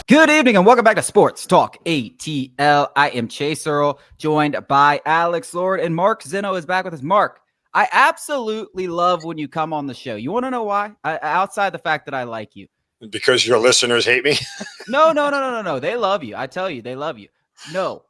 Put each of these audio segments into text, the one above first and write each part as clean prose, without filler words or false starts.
Good evening and welcome back to Sports Talk ATL. I am Chase Earl, joined by Alex Lord, and Mark Zinno is back with us. Mark, I absolutely love when you come on the show. You want to know why? Outside the fact that I like you. Because your listeners hate me? No. They love you. I tell you, they love you. No,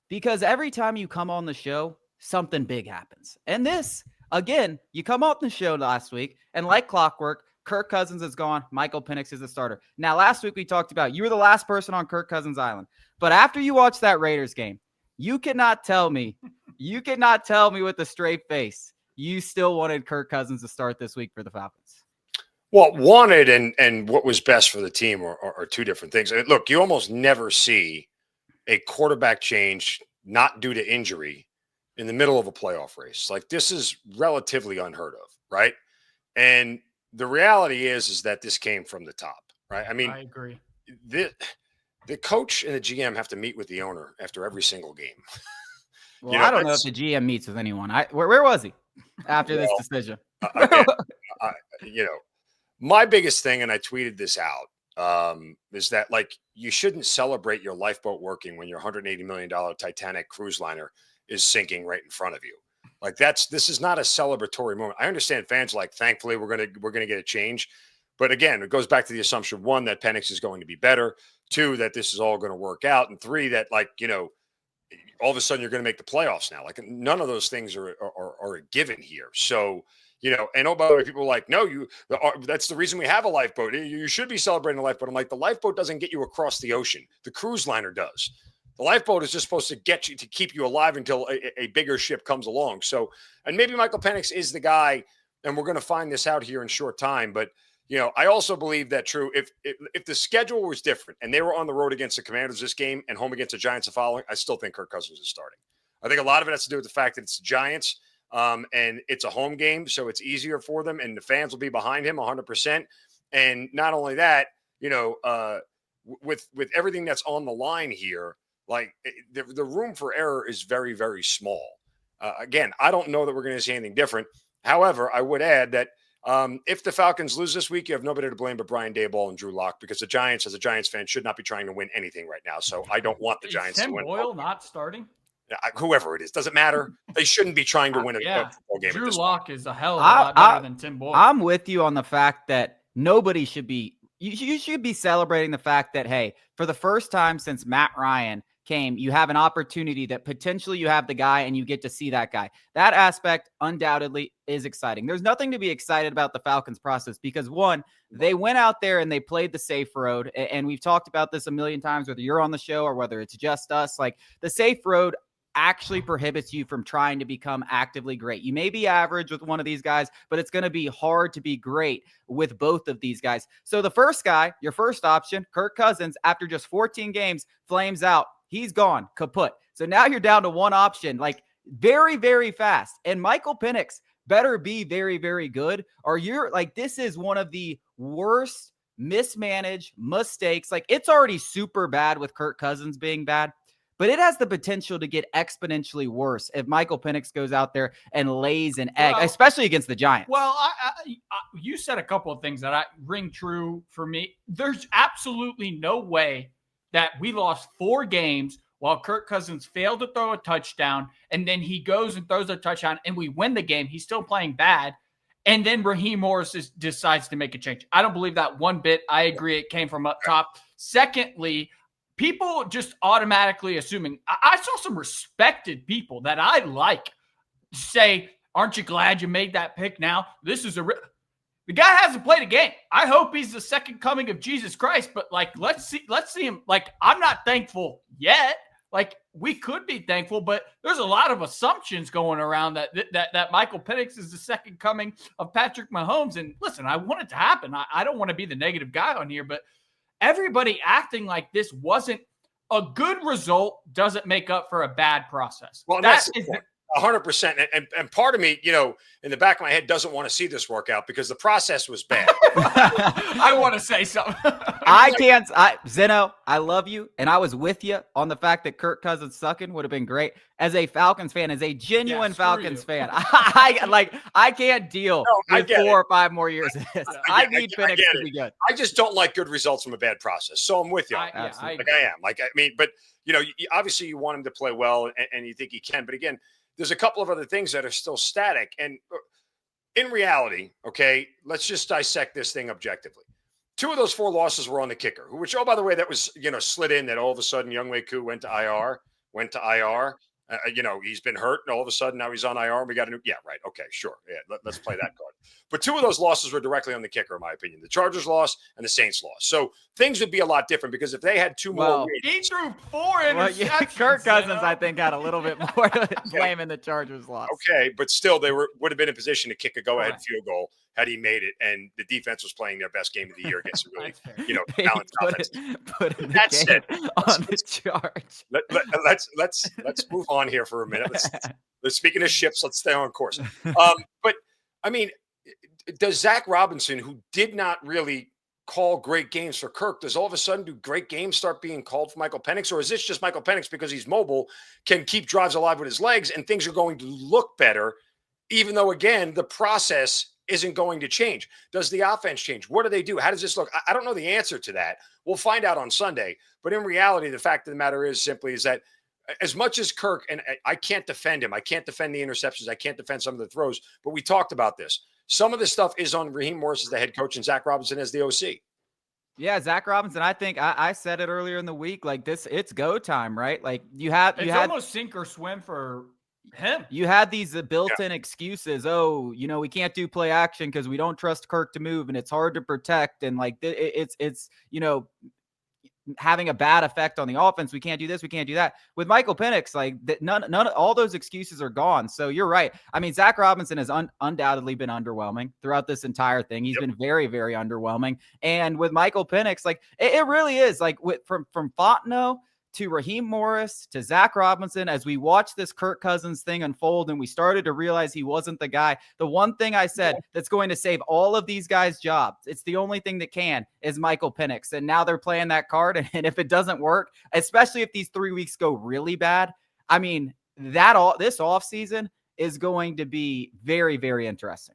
because every time you come on the show, something big happens. And this, again, you come off the show last week, and like clockwork, Kirk Cousins is gone. Michael Penix is the starter. Now, last week we talked about you were the last person on Kirk Cousins Island. But after you watched that Raiders game, you cannot tell me with a straight face you still wanted Kirk Cousins to start this week for the Falcons. Well, wanted and what was best for the team are two different things. And look, you almost never see a quarterback change not due to injury in the middle of a playoff race. Like, this is relatively unheard of, right? And the reality is that this came from the top, right? I mean, I agree. The coach and the GM have to meet with the owner after every single game. Well, I don't know if the GM meets with anyone. Where was he after this decision? Again, my biggest thing, and I tweeted this out, is that, like, you shouldn't celebrate your lifeboat working when your $180 million Titanic cruise liner is sinking right in front of you. Like, this is not a celebratory moment. I understand fans like, thankfully, we're gonna get a change. But again, it goes back to the assumption, one, that Penix is going to be better, two, that this is all going to work out, and three, that, like, all of a sudden you're going to make the playoffs now. Like, none of those things are a given here. So, and oh, by the way, people are like, no, that's the reason we have a lifeboat. You should be celebrating a lifeboat. I'm like, the lifeboat doesn't get you across the ocean. The cruise liner does. The lifeboat is just supposed to get you, to keep you alive until a bigger ship comes along. So, and maybe Michael Penix is the guy, and we're going to find this out here in short time. But, I also believe that if the schedule was different and they were on the road against the Commanders this game and home against the Giants the following, I still think Kirk Cousins is starting. I think a lot of it has to do with the fact that it's the Giants, and it's a home game, so it's easier for them, and the fans will be behind him 100%. And not only that, with everything that's on the line here, like, the room for error is very, very small. Again, I don't know that we're going to see anything different. However, I would add that if the Falcons lose this week, you have nobody to blame but Brian Daboll and Drew Lock, because the Giants, as a Giants fan, should not be trying to win anything right now. So I don't want the Giants to win. Tim Boyle not starting? Whoever it is, doesn't matter. They shouldn't be trying to win a football game. Drew Lock is a hell of a lot better than Tim Boyle. I'm with you on the fact that nobody should be. You should be celebrating the fact that, hey, for the first time since Matt Ryan came, you have an opportunity that potentially you have the guy and you get to see that guy. That aspect undoubtedly is exciting. There's nothing to be excited about the Falcons process because, one, they went out there and they played the safe road. And we've talked about this a million times, whether you're on the show or whether it's just us. Like, the safe road actually prohibits you from trying to become actively great. You may be average with one of these guys, but it's going to be hard to be great with both of these guys. So the first guy, your first option, Kirk Cousins, after just 14 games, flames out. He's gone, kaput. So now you're down to one option, like, very, very fast. And Michael Penix better be very, very good, or you're like, this is one of the worst mismanaged mistakes. Like, it's already super bad with Kirk Cousins being bad, but it has the potential to get exponentially worse if Michael Penix goes out there and lays an egg, especially against the Giants. Well, you said a couple of things that ring true for me. There's absolutely no way that we lost 4 games while Kirk Cousins failed to throw a touchdown, and then he goes and throws a touchdown, and we win the game. He's still playing bad, and then Raheem Morris decides to make a change. I don't believe that one bit. I agree it came from up top. Secondly, people just automatically assuming – I saw some respected people that I like say, aren't you glad you made that pick now? This is the guy hasn't played a game. I hope he's the second coming of Jesus Christ, but, like, let's see him. Like, I'm not thankful yet. Like, we could be thankful, but there's a lot of assumptions going around that Michael Penix is the second coming of Patrick Mahomes. And listen, I want it to happen. I don't want to be the negative guy on here, but everybody acting like this wasn't a good result doesn't make up for a bad process. Well, that's 100%. And part of me, in the back of my head doesn't want to see this work out because the process was bad. I want to say something. Zinno, I love you, and I was with you on the fact that Kirk Cousins sucking would have been great. As a Falcons fan, as a genuine Falcons fan, I can't deal with 4 or 5 more years of this. I need Penix to be good. I just don't like good results from a bad process. So I'm with you. I am. But obviously you want him to play well, and you think he can. But again, there's a couple of other things that are still static. And in reality, okay, let's just dissect this thing objectively. 2 of those 4 losses were on the kicker, which, oh, by the way, that was, slid in that all of a sudden Younghoe Koo went to IR. He's been hurt, and all of a sudden now he's on IR, and we got a new. Yeah, right. Okay, sure. Yeah, let's play that card. But 2 of those losses were directly on the kicker, in my opinion. The Chargers loss and the Saints loss. So things would be a lot different because if they had 2 more wins. He threw 4 interceptions. Kirk Cousins, I think, had a little bit more blame in the Chargers loss. Okay, but still, they would have been in position to kick a go-ahead field goal had he made it, and the defense was playing their best game of the year against a really, balanced offense. Put that's it on the charge. Let's move on here for a minute. Let's speaking of ships, let's stay on course. But I mean, does Zach Robinson, who did not really call great games for Kirk, does all of a sudden do great games start being called for Michael Penix, or is this just Michael Penix because he's mobile, can keep drives alive with his legs, and things are going to look better, even though again the process isn't going to change? Does the offense change? What do they do? How does this look? I don't know the answer to that. We'll find out on Sunday. But in reality, the fact of the matter is that as much as Kirk, and I can't defend him, I can't defend the interceptions, I can't defend some of the throws, but we talked about this. Some of this stuff is on Raheem Morris as the head coach and Zach Robinson as the OC. Yeah, Zach Robinson, I think I said it earlier in the week, like this, it's go time, right? Like it's almost sink or swim for him. You had these built-in excuses. Oh, we can't do play action because we don't trust Kirk to move, and it's hard to protect, and like it's having a bad effect on the offense. We can't do this, we can't do that. With Michael Penix, like none of all those excuses are gone. So you're right. I mean, Zach Robinson has undoubtedly been underwhelming throughout this entire thing. He's been very, very underwhelming. And with Michael Penix, like it really is like from Fontenot to Raheem Morris to Zach Robinson, as we watched this Kirk Cousins thing unfold and we started to realize he wasn't the guy, the one thing I said that's going to save all of these guys' jobs, it's the only thing that can, is Michael Penix. And now they're playing that card. And if it doesn't work, especially if these 3 weeks go really bad, I mean, this offseason is going to be very, very interesting.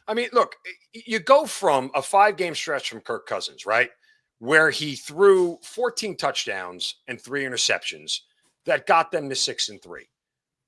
I mean, look, you go from a 5-game stretch from Kirk Cousins, right, where he threw 14 touchdowns and 3 interceptions that got them to 6-3,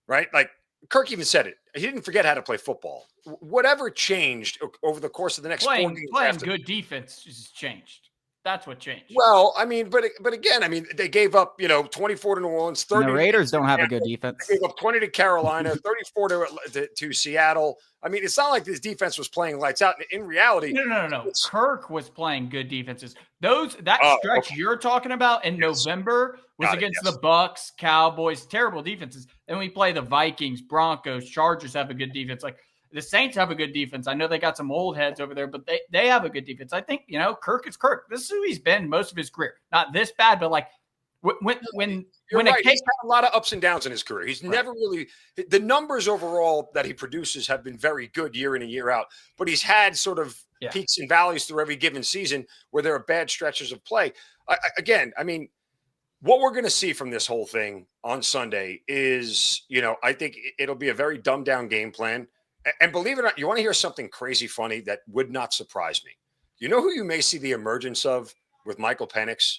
right? Like Kirk even said it. He didn't forget how to play football. Whatever changed over the course of the next 4 games. Playing good defense has changed. That's what changed. Well, I mean, but again, I mean, they gave up, 24 to New Orleans, 30. The Raiders don't have a good defense. They gave up 20 to Carolina, 34 to Seattle. I mean, it's not like this defense was playing lights out. In reality, no. Kirk was playing good defenses. That stretch you're talking about in November was against the Bucks, Cowboys, terrible defenses. And we play the Vikings, Broncos, Chargers have a good defense. Like the Saints have a good defense. I know they got some old heads over there, but they have a good defense. I think, Kirk is Kirk. This is who he's been most of his career. Not this bad, but like when he's had a lot of ups and downs in his career. He's never really – the numbers overall that he produces have been very good year in and year out, but he's had sort of peaks and valleys through every given season where there are bad stretches of play. Again, I mean, what we're going to see from this whole thing on Sunday is, I think it'll be a very dumbed-down game plan. And believe it or not, you want to hear something crazy funny that would not surprise me. You know who you may see the emergence of with Michael Penix?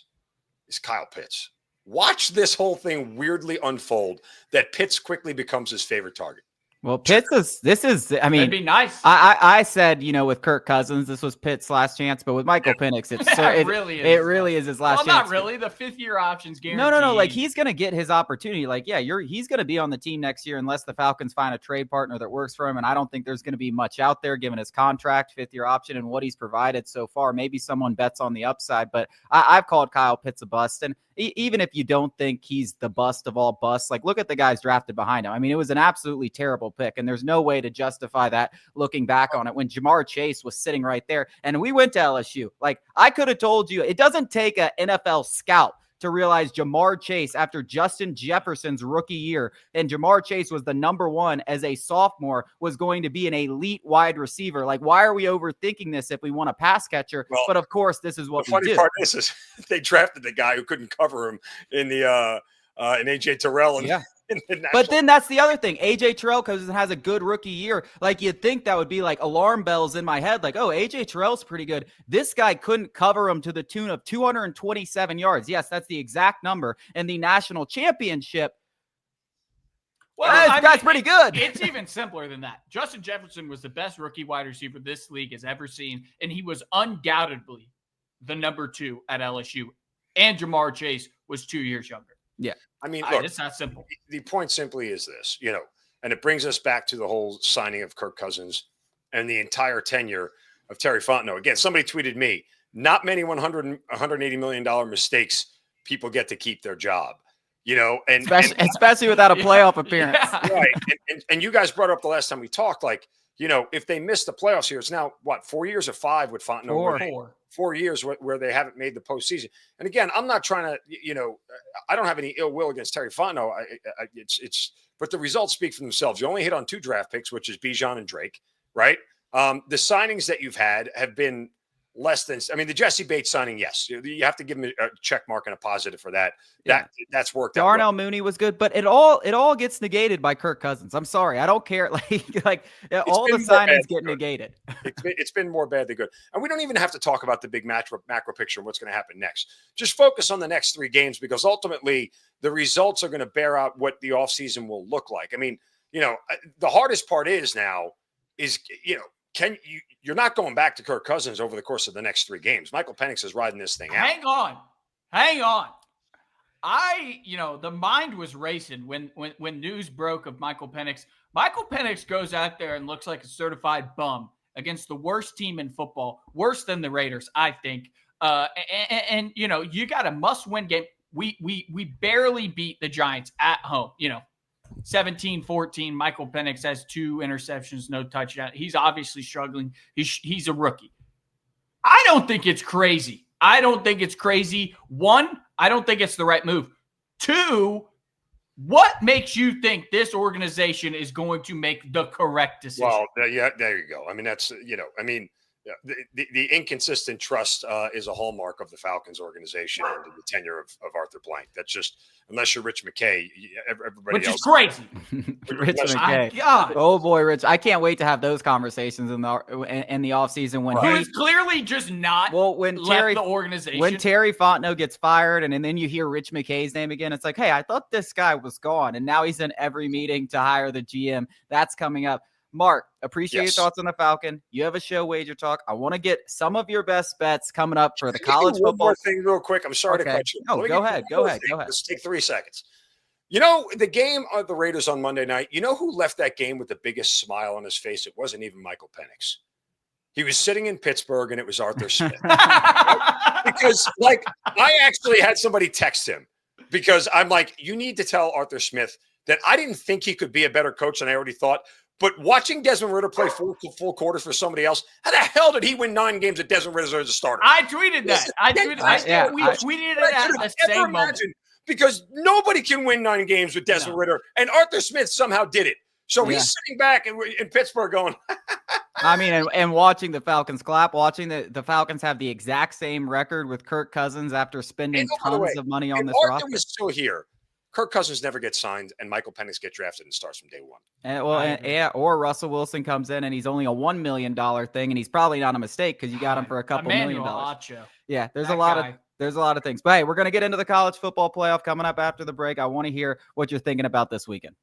Is Kyle Pitts. Watch this whole thing weirdly unfold that Pitts quickly becomes his favorite target. Well, Pitts I mean, it'd be nice. I said, with Kirk Cousins, this was Pitt's last chance, but with Michael Penix, it really is his last chance. Not really. The 5th-year option's guaranteed. No. Like he's going to get his opportunity. Like, he's going to be on the team next year unless the Falcons find a trade partner that works for him. And I don't think there's going to be much out there given his contract, 5th-year option, and what he's provided so far. Maybe someone bets on the upside, but I've called Kyle Pitts a bust. And even if you don't think he's the bust of all busts, like look at the guys drafted behind him. I mean, it was an absolutely terrible pick, and there's no way to justify that looking back on it when Jamar Chase was sitting right there. And we went to LSU. Like I could have told you, it doesn't take an NFL scout to realize Jamar Chase, after Justin Jefferson's rookie year, and Jamar Chase was the number one as a sophomore, was going to be an elite wide receiver. Like, why are we overthinking this if we want a pass catcher? Well, but of course, this is what the funny we do. part is they drafted the guy who couldn't cover him in the in AJ Terrell. And, yeah. the But then that's the other thing. AJ Terrell has a good rookie year. Like, you'd think that would be like alarm bells in my head. Like, oh, AJ Terrell's pretty good. This guy couldn't cover him to the tune of 227 yards. Yes, that's the exact number in the national championship. Well, that's pretty good. It's even simpler than that. Justin Jefferson was the best rookie wide receiver this league has ever seen, and he was undoubtedly the number 2 at LSU. And Jamar Chase was 2 years younger. Yeah. I mean, look, it's not simple. The point simply is this, and it brings us back to the whole signing of Kirk Cousins and the entire tenure of Terry Fontenot. Again, somebody tweeted me, not many $180 million mistakes people get to keep their job, and especially without a playoff appearance. Yeah. Right. And you guys brought up the last time we talked, like, if they miss the playoffs here, it's now what, 4 years or 5 with Fontenot? 4 years where they haven't made the postseason. And again, I'm not trying to, I don't have any ill will against Terry Fontenot. But the results speak for themselves. You only hit on 2 draft picks, which is Bijan and Drake, right? The signings that you've had have been less than, the Jesse Bates signing, yes, you have to give him a check mark and a positive for that. Yeah. That's worked out. Darnell Mooney was good, but it all gets negated by Kirk Cousins. I'm sorry, I don't care. Like all the signings get negated. It's been more bad than good, and we don't even have to talk about the big macro picture and what's going to happen next. Just focus on the next 3 games, because ultimately the results are going to bear out what the offseason will look like. The hardest part is now is you're not going back to Kirk Cousins over the course of the next 3 games. Michael Penix is riding this thing out. Hang on. The mind was racing when news broke of Michael Penix. Michael Penix goes out there and looks like a certified bum against the worst team in football, worse than the Raiders, I think. You got a must-win game. We barely beat the Giants at home. 17-14. Michael Penix has 2 interceptions, no touchdown. He's obviously struggling. He's a rookie. I don't think it's crazy. One, I don't think it's the right move. 2, what makes you think this organization is going to make the correct decision? Well, yeah, there you go. That's, the inconsistent trust is a hallmark of the Falcons organization and the tenure of Arthur Blank. That's just, unless you're Rich McKay, everybody Which else. is crazy. Rich McKay. Oh boy, Rich. I can't wait to have those conversations in the offseason when he was clearly just not left the organization. When Terry Fontenot gets fired and then you hear Rich McKay's name again, it's like, hey, I thought this guy was gone, and now he's in every meeting to hire the GM. That's coming up. Mark, appreciate your thoughts on the Falcon. You have a show, Wager Talk. I want to get some of your best bets coming up for the college football. One more thing real quick. I'm sorry to cut you. No, go ahead. Let's take 3 seconds. The game of the Raiders on Monday night, who left that game with the biggest smile on his face? It wasn't even Michael Penix. He was sitting in Pittsburgh, and it was Arthur Smith. Because, I actually had somebody text him, because I'm like, you need to tell Arthur Smith that I didn't think he could be a better coach than I already thought. But watching Desmond Ridder play full quarters for somebody else, how the hell did he win 9 games at Desmond Ridder as a starter? I tweeted that. We tweeted it at the same moment. Because nobody can win 9 games with Desmond Ridder, and Arthur Smith somehow did it. So he's sitting back in Pittsburgh going. And watching the Falcons clap, watching the Falcons have the exact same record with Kirk Cousins after spending tons of money on this roster. Arthur was still here. Kirk Cousins never gets signed, and Michael Penix gets drafted and starts from day one. Or Russell Wilson comes in and he's only a $1 million thing, and he's probably not a mistake because you got him for a couple $1 million. Yeah, there's a lot of things. But hey, we're gonna get into the college football playoff coming up after the break. I want to hear what you're thinking about this weekend.